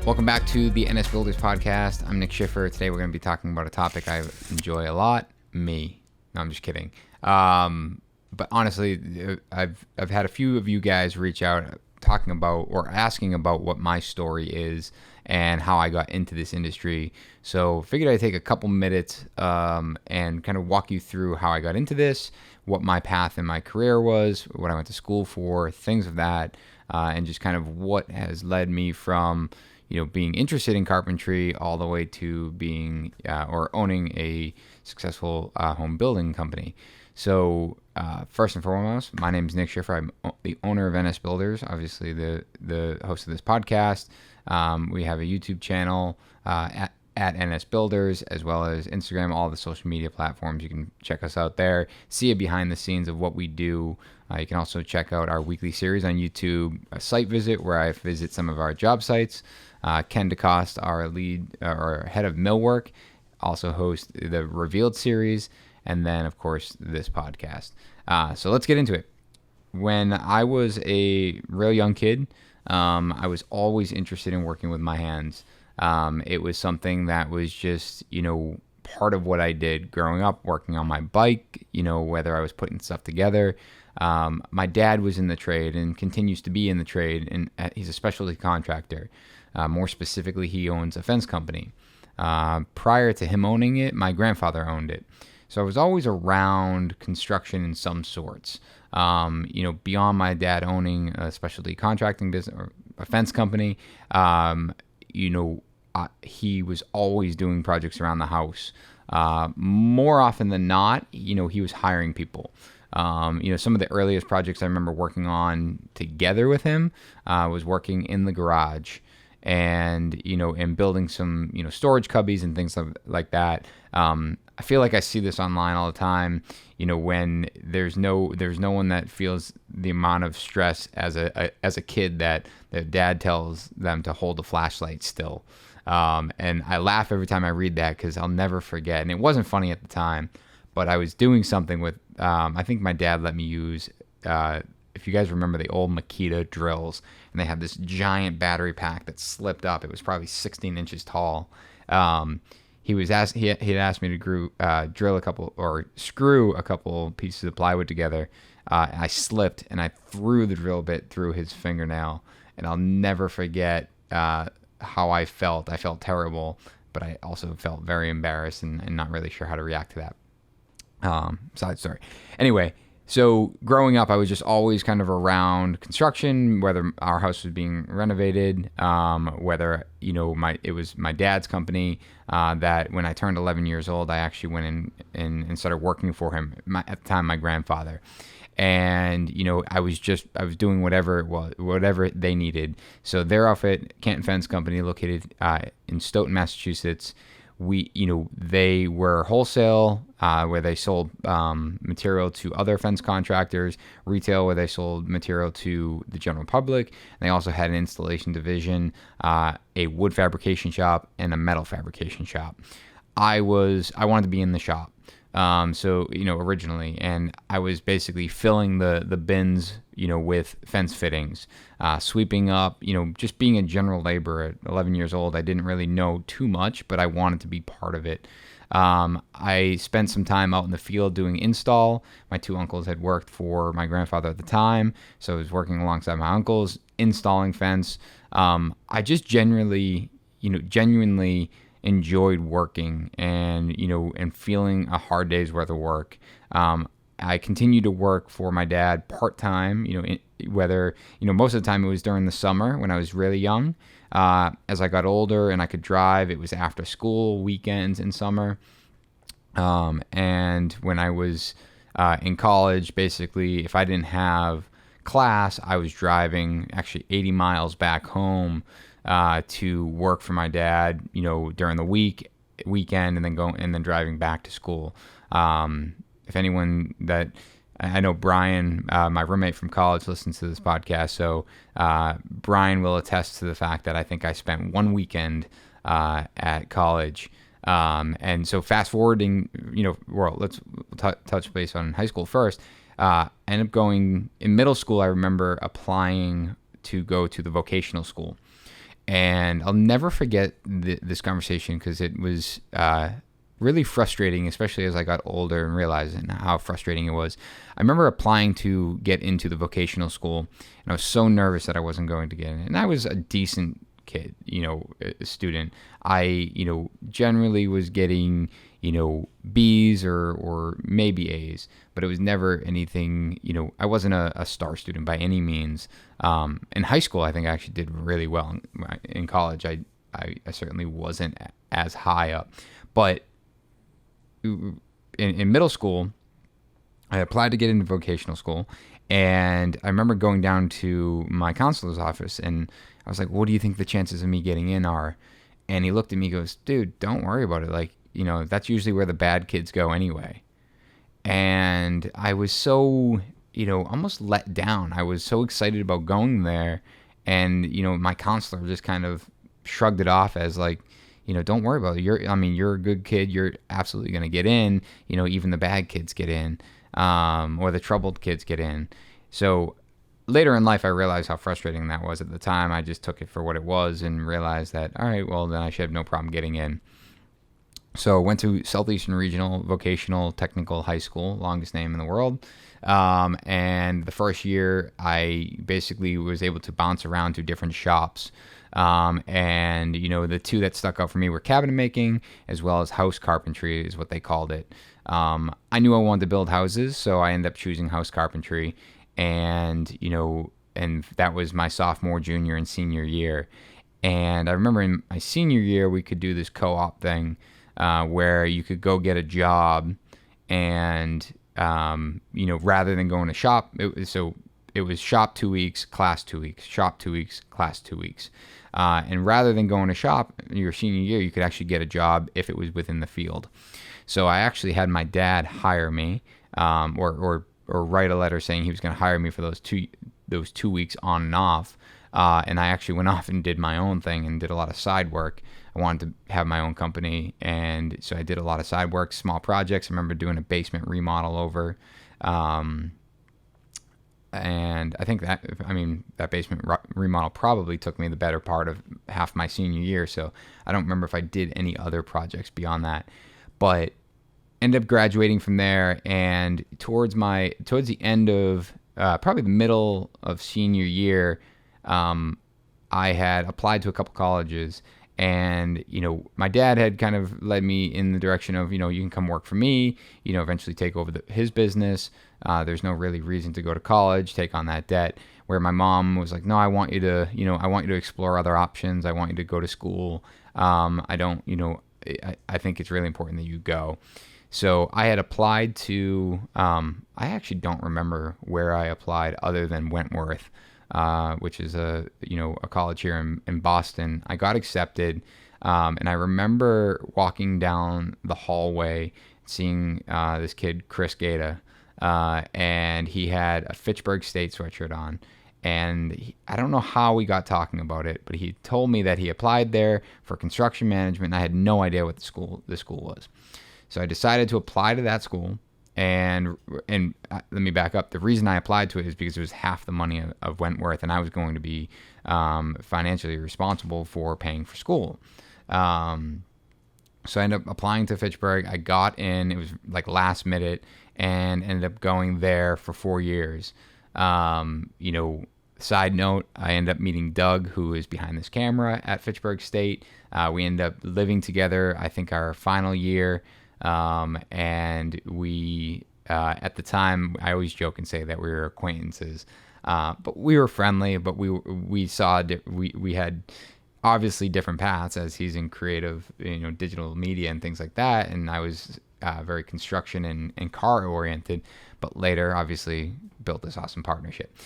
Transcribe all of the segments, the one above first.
Welcome back to the NS Builders Podcast. I'm Nick Schiffer. Today we're going to be talking about a topic I enjoy a lot, me. No, I'm just kidding. But honestly, I've had a few of you guys reach out talking about or asking about what my story is and how I got into this industry. So figured I'd take a couple minutes and kind of walk you through how I got into this, what my path in my career was, what I went to school for, things of that, and just kind of what has led me from being interested in carpentry all the way to being or owning a successful home building company. So first and foremost, my name is Nick Schiffer. I'm the owner of NS Builders, obviously the host of this podcast. We have a YouTube channel at NS Builders, as well as Instagram, all the social media platforms. You can check us out there, see a behind the scenes of what we do. You can also check out our weekly series on YouTube, a site visit where I visit some of our job sites. Ken DeCoste, our lead or head of millwork, also hosts the Revealed series, and then of course this podcast. So let's get into it. When I was a real young kid, I was always interested in working with my hands. It was something that was just part of what I did growing up, working on my bike, whether I was putting stuff together. My dad was in the trade and continues to be in the trade, and he's a specialty contractor. More specifically, he owns a fence company. Prior to him owning it, my grandfather owned it. So I was always around construction in some sorts. Beyond my dad owning a specialty contracting business or a fence company, he was always doing projects around the house. More often than not, he was hiring people. Some of the earliest projects I remember working on together with him was working in the garage and building some storage cubbies and things like that. I feel like I see this online all the time, when there's no one that feels the amount of stress as a kid that their dad tells them to hold a flashlight still. And I laugh every time I read that because I'll never forget. And it wasn't funny at the time, but I was doing something with, I think my dad let me use, if you guys remember the old Makita drills, and they had this giant battery pack that slipped up. It was probably 16 inches tall. He had asked me to drill a couple or screw a couple pieces of plywood together. I slipped and I threw the drill bit through his fingernail, and I'll never forget how I felt. I felt terrible, but I also felt very embarrassed and not really sure how to react to that. Side story. Anyway, so growing up, I was just always kind of around construction, whether our house was being renovated, whether, it was my dad's company, that when I turned 11 years old, I actually went in and started working for him, at the time, my grandfather. And, I was doing whatever they needed. So their outfit, Canton Fence Company, located in Stoughton, Massachusetts. They were wholesale, where they sold material to other fence contractors, retail, where they sold material to the general public. And they also had an installation division, a wood fabrication shop, and a metal fabrication shop. I wanted to be in the shop. Originally, and I was basically filling the bins, with fence fittings, sweeping up, just being a general laborer at 11 years old. I didn't really know too much, but I wanted to be part of it. I spent some time out in the field doing install. My two uncles had worked for my grandfather at the time, so I was working alongside my uncles, installing fence. I just genuinely enjoyed working and feeling a hard day's worth of work. I continued to work for my dad part-time, whether, most of the time it was during the summer when I was really young. As I got older and I could drive, it was after school, weekends in summer. And when I was in college, basically, if I didn't have class, I was driving actually 80 miles back home to work for my dad, during the weekend, and then driving back to school. If anyone that I know, Brian, my roommate from college, listens to this podcast, so Brian will attest to the fact that I think I spent one weekend at college. And so fast forwarding, let's touch base on high school first. I ended up going in middle school. I remember applying to go to the vocational school. And I'll never forget this conversation because it was really frustrating, especially as I got older and realizing how frustrating it was. I remember applying to get into the vocational school, and I was so nervous that I wasn't going to get in. And I was a decent kid, a student. I, generally was getting, B's or maybe A's, but it was never anything, I wasn't a star student by any means. In high school, I think I actually did really well. In college, I certainly wasn't as high up, but in middle school, I applied to get into vocational school, and I remember going down to my counselor's office, and I was like, "What do you think the chances of me getting in are?" And he looked at me and goes, "Dude, don't worry about it. Like, that's usually where the bad kids go anyway." And I was so, almost let down. I was so excited about going there, and my counselor just kind of shrugged it off as like, don't worry about it. You're a good kid. You're absolutely going to get in. Even the bad kids get in, or the troubled kids get in. So later in life, I realized how frustrating that was. At the time, I just took it for what it was and realized that, all right, well, then I should have no problem getting in. So went to Southeastern Regional Vocational Technical High School, longest name in the world. And the first year, I basically was able to bounce around to different shops. And the two that stuck out for me were cabinet making as well as house carpentry is what they called it. I knew I wanted to build houses, so I ended up choosing house carpentry, and that was my sophomore, junior, and senior year. And I remember in my senior year, we could do this co-op thing, where you could go get a job, and rather than going to shop, it was shop 2 weeks, class 2 weeks, shop 2 weeks, class 2 weeks. And rather than going to shop your senior year, you could actually get a job if it was within the field. So I actually had my dad hire me, or write a letter saying he was going to hire me for those 2 weeks on and off. And I actually went off and did my own thing and did a lot of side work. I wanted to have my own company, and so I did a lot of side work, small projects. I remember doing a basement remodel over. And I think that basement remodel probably took me the better part of half my senior year. So I don't remember if I did any other projects beyond that, but ended up graduating from there. And towards the end of probably the middle of senior year, I had applied to a couple colleges, and my dad had kind of led me in the direction of you can come work for me, eventually take over his business. There's no really reason to go to college, take on that debt. Where my mom was like, no, I want you to explore other options. I want you to go to school. I think it's really important that you go. So I had applied to, I actually don't remember where I applied other than Wentworth, which is a college here in Boston. I got accepted. And I remember walking down the hallway, seeing this kid, Chris Gata, and he had a Fitchburg State sweatshirt on. And I don't know how we got talking about it, but he told me that he applied there for construction management, and I had no idea what the school was. So I decided to apply to that school, and let me back up. The reason I applied to it is because it was half the money of Wentworth, and I was going to be financially responsible for paying for school. So I ended up applying to Fitchburg. I got in. It was like last minute, and ended up going there for 4 years. Side note, I ended up meeting Doug, who is behind this camera at Fitchburg State. We ended up living together, I think, our final year. And we, at the time, I always joke and say that we were acquaintances, but we were friendly, but we had obviously different paths, as he's in creative, digital media and things like that. And I was, very construction and car oriented, but later obviously built this awesome partnership.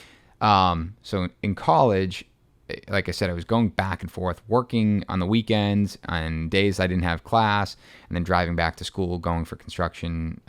So in college, like I said, I was going back and forth, working on the weekends and days I didn't have class, and then driving back to school, going for construction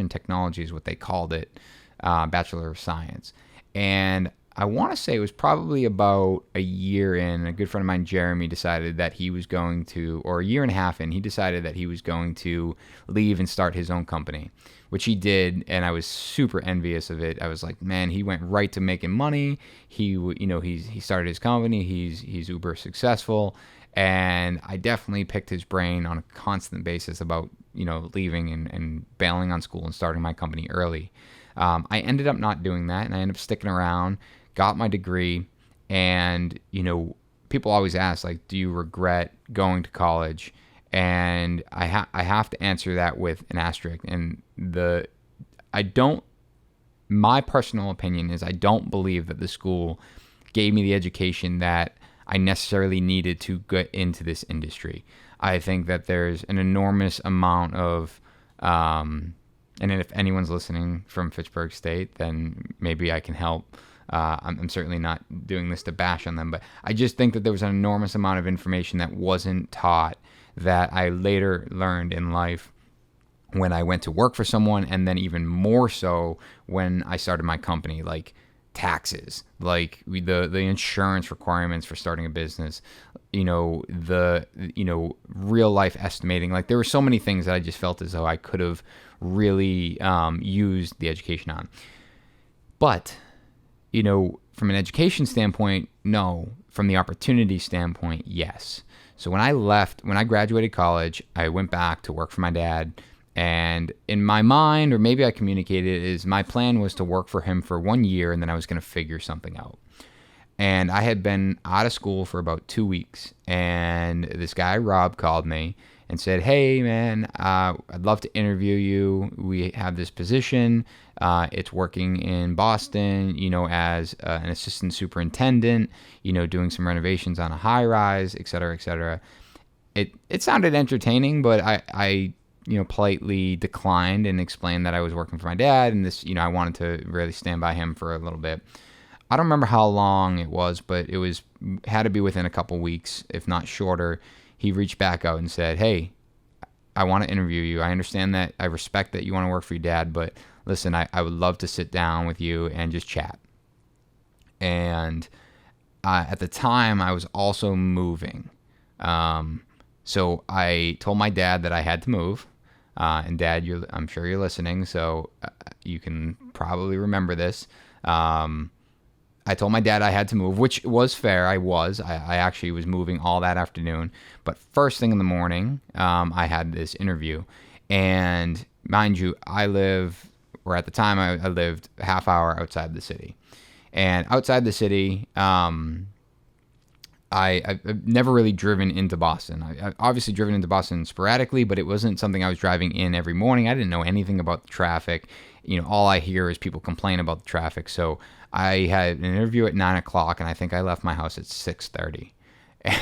technology is what they called it, Bachelor of Science. And I want to say it was probably about a year in, a good friend of mine, Jeremy, decided that he was going to, or a year and a half in, he decided that he was going to leave and start his own company, which he did. And I was super envious of it. I was like, man, he went right to making money. He started his company. He's uber successful. And I definitely picked his brain on a constant basis about, leaving and bailing on school and starting my company early. I ended up not doing that, and I ended up sticking around, got my degree, and, people always ask, like, do you regret going to college? And I have to answer that with an asterisk. And my personal opinion is I don't believe that the school gave me the education that I necessarily needed to get into this industry. I think that there's an enormous amount of, and if anyone's listening from Fitchburg State, then maybe I can help. I'm certainly not doing this to bash on them, but I just think that there was an enormous amount of information that wasn't taught that I later learned in life when I went to work for someone, and then even more so when I started my company, like taxes, like the insurance requirements for starting a business, the real life estimating. Like there were so many things that I just felt as though I could have really used the education on. But from an education standpoint, no. From the opportunity standpoint, yes. So when I graduated college, I went back to work for my dad. And in my mind, or maybe I communicated, is my plan was to work for him for 1 year, and then I was going to figure something out. And I had been out of school for about 2 weeks, and this guy, Rob, called me and said, hey, man, I'd love to interview you. We have this position. It's working in Boston, as an assistant superintendent, doing some renovations on a high rise, et cetera, et cetera. It sounded entertaining, but I politely declined and explained that I was working for my dad, and this, I wanted to really stand by him for a little bit. I don't remember how long it was, but had to be within a couple weeks, if not shorter. He reached back out and said, hey, I want to interview you. I understand that. I respect that you want to work for your dad, but listen, I would love to sit down with you and just chat. And at the time, I was also moving. So I told my dad that I had to move. And Dad, I'm sure you're listening, so you can probably remember this. I told my dad I had to move, which was fair. I actually was moving all that afternoon. But first thing in the morning, I had this interview. And mind you, at the time I lived a half hour outside the city. And outside the city, I've never really driven into Boston. I've obviously driven into Boston sporadically, but it wasn't something I was driving in every morning. I didn't know anything about the traffic. All I hear is people complain about the traffic. So I had an interview at 9 o'clock, and I think I left my house at 6:30.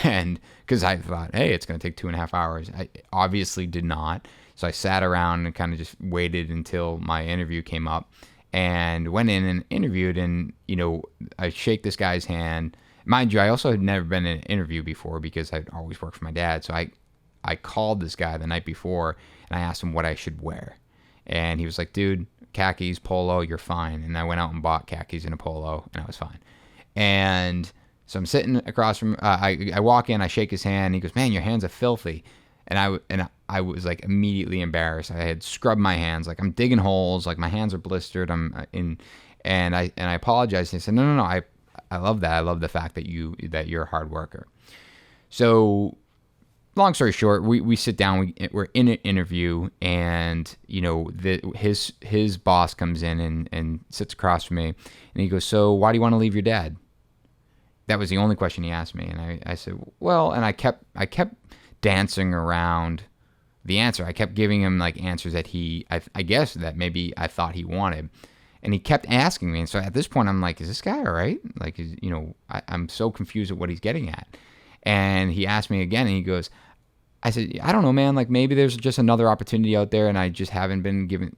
And because I thought, hey, it's going to take 2.5 hours. I obviously did not. So I sat around and kind of just waited until my interview came up and went in and interviewed. And, I shake this guy's hand. Mind you, I also had never been in an interview before because I'd always worked for my dad. So I called this guy the night before, and I asked him what I should wear. And he was like, dude, khakis, polo, you're fine. And I went out and bought khakis and a polo, and I was fine. And so I'm sitting across from, I walk in, I shake his hand, and he goes, man, your hands are filthy. And I was like immediately embarrassed. I had scrubbed my hands, like I'm digging holes, like my hands are blistered. And I apologized. And he said, no, I love that. I love the fact that you're a hard worker. So long story short, we sit down, we're in an interview, and his boss comes in and sits across from me, and he goes, so why do you want to leave your dad? That was the only question he asked me. And I said, well, and I kept dancing around the answer. I kept giving him like answers that I guess that maybe I thought he wanted. And he kept asking me. And so at this point, I'm like, is this guy all right? Like, I'm so confused at what he's getting at. And he asked me again, and he goes, I said, I don't know, man. Like, maybe there's just another opportunity out there, and I just haven't been given,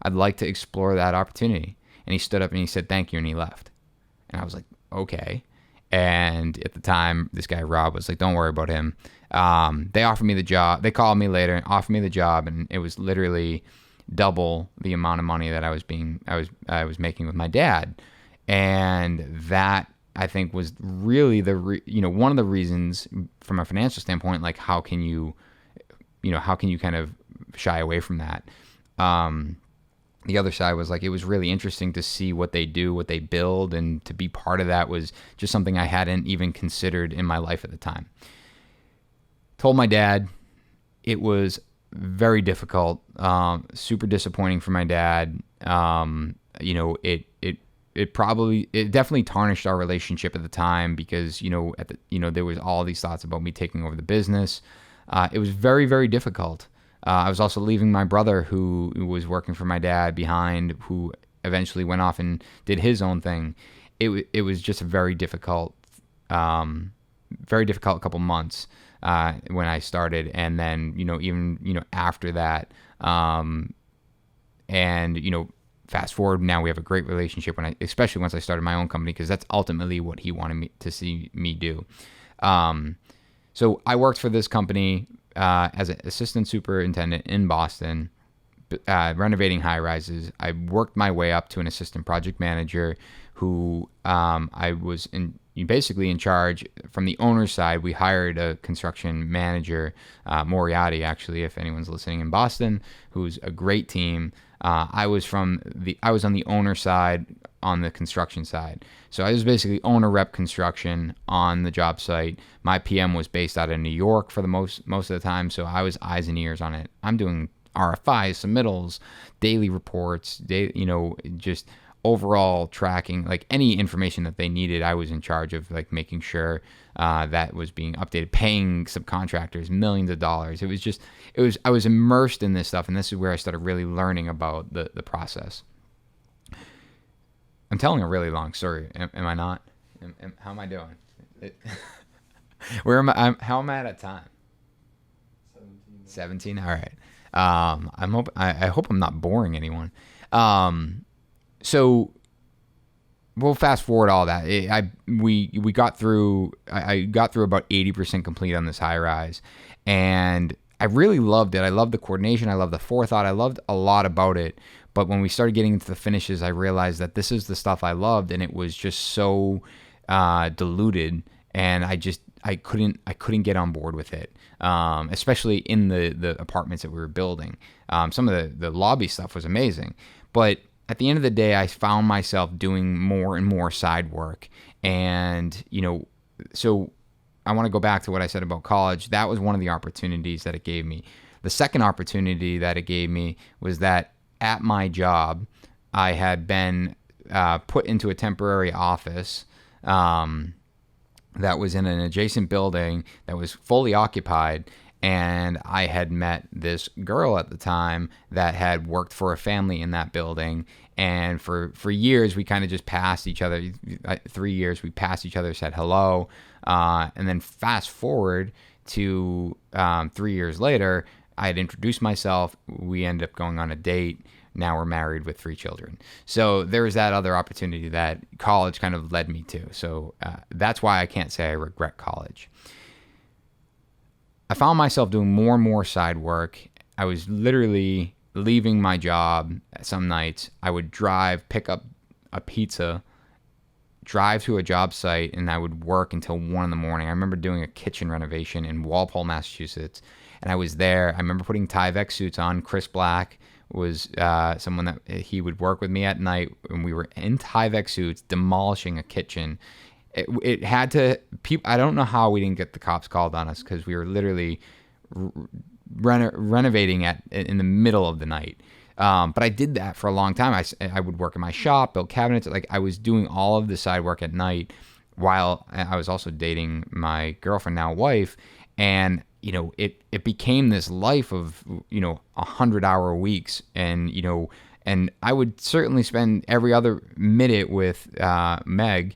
I'd like to explore that opportunity. And he stood up and he said, thank you. And he left. And I was like, okay. And at the time, this guy, Rob, was like, don't worry about him. They offered me the job. They called me later and offered me the job. And it was literally double the amount of money that I was making with my dad. And that, I think, was really one of the reasons from a financial standpoint, like how can you kind of shy away from that? The other side was like, it was really interesting to see what they do, what they build, and to be part of that was just something I hadn't even considered in my life at the time. Told my dad. It was very difficult, super disappointing for my dad. It definitely tarnished our relationship at the time because, there was all these thoughts about me taking over the business. It was very, very difficult. I was also leaving my brother who was working for my dad behind, who eventually went off and did his own thing. It was just a very difficult couple months when I started. And then, even, after that, fast forward, now we have a great relationship especially once I started my own company, because that's ultimately what he wanted me to see me do. So I worked for this company as an assistant superintendent in Boston, renovating high rises. I worked my way up to an assistant project manager who I was basically in charge from the owner's side. We hired a construction manager, Moriarty, actually, if anyone's listening in Boston, who's a great team. I was on the owner side, on the construction side. So I was basically owner rep construction on the job site. My PM was based out of New York for the most of the time, so I was eyes and ears on it. I'm doing RFIs, submittals, daily reports, just overall tracking, like any information that they needed. I was in charge of like making sure that was being updated, paying subcontractors millions of dollars. I was immersed in this stuff, and this is where I started really learning about the process. I'm telling a really long story. Am I not? How am I doing? Where am I? How am I at time? 17. All right. I hope I'm not boring anyone. So we'll fast forward all that. We got through. I got through about 80% complete on this high rise, and I really loved it. I loved the coordination. I loved the forethought. I loved a lot about it. But when we started getting into the finishes, I realized that this is the stuff I loved, and it was just so diluted, and I couldn't get on board with it, especially in the apartments that we were building. Some of the lobby stuff was amazing, but at the end of the day, I found myself doing more and more side work, and so I want to go back to what I said about college. That was one of the opportunities that it gave me. The second opportunity that it gave me was that at my job, I had been put into a temporary office that was in an adjacent building that was fully occupied, and I had met this girl at the time that had worked for a family in that building, and for years we kind of just passed each other. 3 years we passed each other, said hello, and then fast forward to 3 years later, I had introduced myself. We ended up going on a date. Now we're married with 3 children. So there was that other opportunity that college kind of led me to. So that's why I can't say I regret college. I found myself doing more and more side work. I was literally leaving my job some nights. I would drive, pick up a pizza, drive to a job site, and I would work until 1 a.m. I remember doing a kitchen renovation in Walpole, Massachusetts, and I was there. I remember putting Tyvek suits on. Chris Black was someone that he would work with me at night, and we were in Tyvek suits demolishing a kitchen. It had to. I don't know how we didn't get the cops called on us, because we were literally renovating in the middle of the night. But I did that for a long time. I would work in my shop, build cabinets. Like, I was doing all of the side work at night while I was also dating my girlfriend, now wife. And, it became this life of, 100-hour weeks. And, and I would certainly spend every other minute with Meg,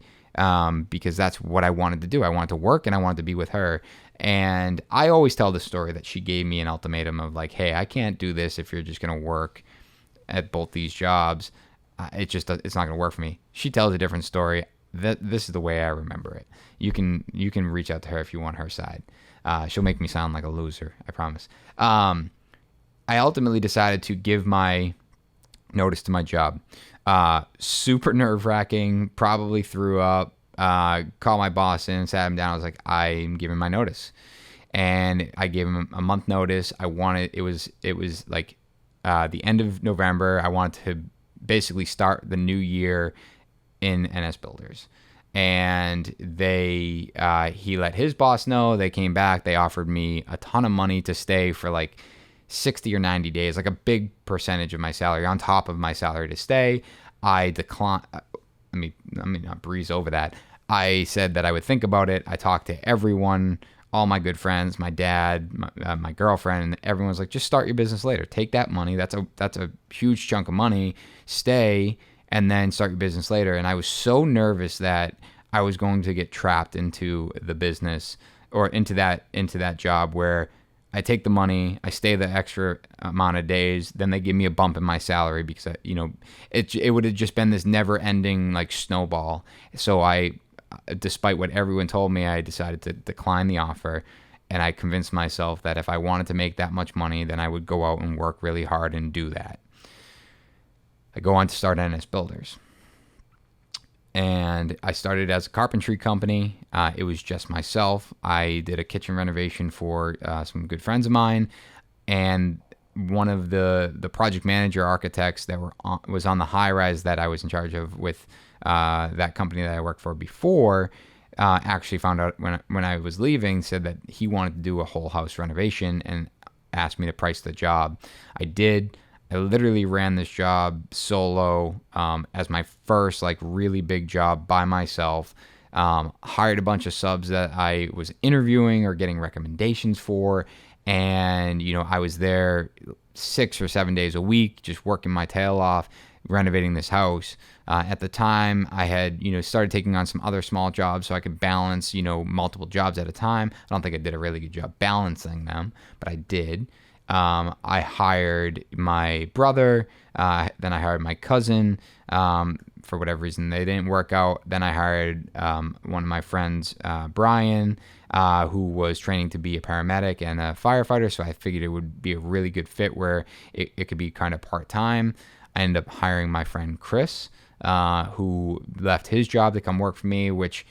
because that's what I wanted to do. I wanted to work and I wanted to be with her. And I always tell the story that she gave me an ultimatum of like, hey, I can't do this if you're just going to work at both these jobs. It's not going to work for me. She tells a different story. This is the way I remember it. You can reach out to her if you want her side. She'll make me sound like a loser, I promise. I ultimately decided to give my notice to my job. Super nerve wracking, probably threw up, called my boss in, sat him down. I was like, I'm giving my notice. And I gave him a month notice. It was like the end of November. I wanted to basically start the new year in NS Builders. And he let his boss know. They came back. They offered me a ton of money to stay for like 60 or 90 days, like a big percentage of my salary on top of my salary to stay. I declined. Let me not breeze over that. I said that I would think about it. I talked to everyone, all my good friends, my dad, my girlfriend, and everyone was like, just start your business later. Take that money. That's a huge chunk of money. Stay and then start your business later. And I was so nervous that I was going to get trapped into the business or into that job where I take the money, I stay the extra amount of days, then they give me a bump in my salary because it would have just been this never-ending like snowball. So despite what everyone told me, I decided to decline the offer, and I convinced myself that if I wanted to make that much money, then I would go out and work really hard and do that. I go on to start NS Builders. And I started as a carpentry company. It was just myself. I did a kitchen renovation for some good friends of mine, and one of the project manager architects that was on the high rise that I was in charge of with that company that I worked for before actually found out when I was leaving, said that he wanted to do a whole house renovation and asked me to price the job. I did. I literally ran this job solo as my first like really big job by myself. Hired a bunch of subs that I was interviewing or getting recommendations for, and I was there 6 or 7 days a week, just working my tail off, renovating this house. At the time, I had started taking on some other small jobs so I could balance multiple jobs at a time. I don't think I did a really good job balancing them, but I did. I hired my brother, then I hired my cousin. For whatever reason, they didn't work out. Then I hired one of my friends, Brian, who was training to be a paramedic and a firefighter, so I figured it would be a really good fit where it could be kind of part-time. I ended up hiring my friend Chris, who left his job to come work for me, which,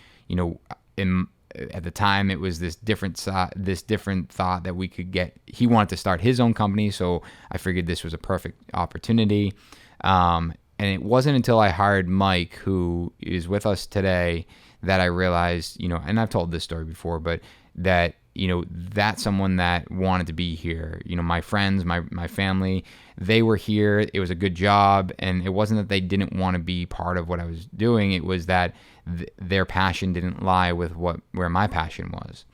at the time it was this different thought that we could get. He wanted to start his own company, so I figured this was a perfect opportunity. And it wasn't until I hired Mike, who is with us today, that I realized, and I've told this story before, but that, that's someone that wanted to be here. My friends, my family, they were here. It was a good job. And it wasn't that they didn't want to be part of what I was doing. It was that their passion didn't lie with where my passion was.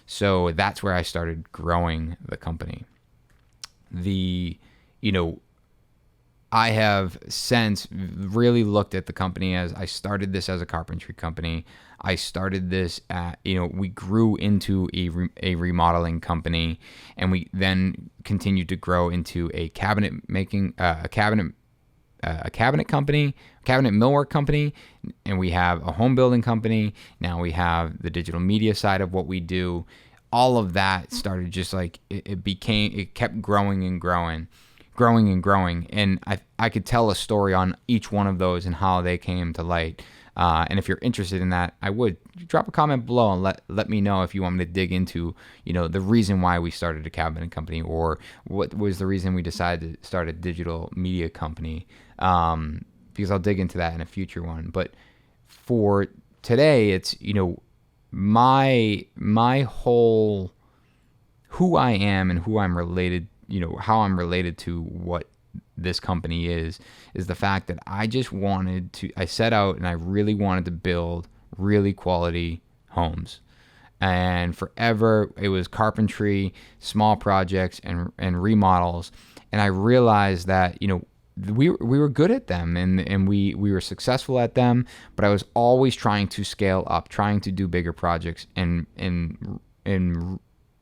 So that's where I started growing the company. I have since really looked at the company as I started this as a carpentry company. I started this at, we grew into a remodeling company, and we then continued to grow into a cabinet company, cabinet millwork company, and we have a home building company. Now we have the digital media side of what we do. All of that started just like it kept growing and growing. And I could tell a story on each one of those and how they came to light. And if you're interested in that, I would drop a comment below and let me know if you want me to dig into, the reason why we started a cabinet company, or what was the reason we decided to start a digital media company. Because I'll dig into that in a future one. But for today, it's, my whole who I am and who I'm related, how I'm related to what this company is the fact that I set out and I really wanted to build really quality homes. And forever it was carpentry, small projects, and remodels. And I realized that, we were good at them and we were successful at them, but I was always trying to scale up, trying to do bigger projects, and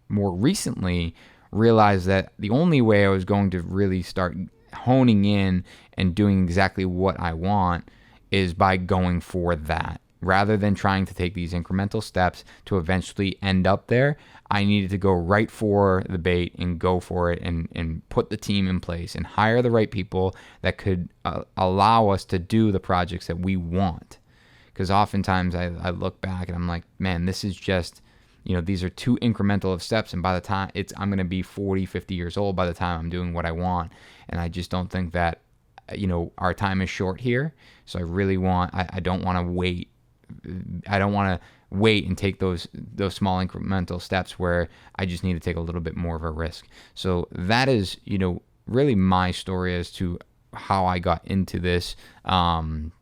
more recently realized that the only way I was going to really start honing in and doing exactly what I want is by going for that rather than trying to take these incremental steps to eventually end up there, I needed to go right for the bait and go for it and put the team in place and hire the right people that could allow us to do the projects that we want. Because oftentimes I look back and I'm like, man, this is just, these are too incremental of steps. And by the time I'm going to be 40, 50 years old by the time I'm doing what I want. And I just don't think that, our time is short here. So I really I don't want to wait. I don't want to wait and take those small incremental steps where I just need to take a little bit more of a risk. So that is, really my story as to how I got into this, from,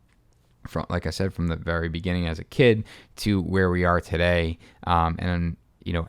like I said, from the very beginning as a kid to where we are today. And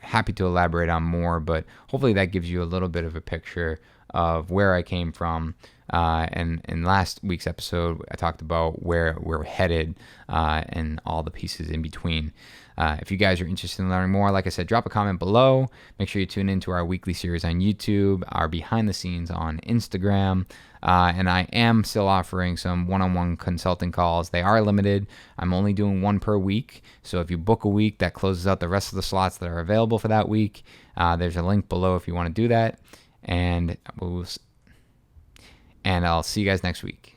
happy to elaborate on more, but hopefully that gives you a little bit of a picture of where I came from. And in last week's episode, I talked about where we're headed, and all the pieces in between. If you guys are interested in learning more, like I said, drop a comment below. Make sure you tune into our weekly series on YouTube, our behind the scenes on Instagram. And I am still offering some one-on-one consulting calls. They are limited. I'm only doing one per week. So if you book a week, that closes out the rest of the slots that are available for that week. There's a link below if you want to do that. And I'll see you guys next week.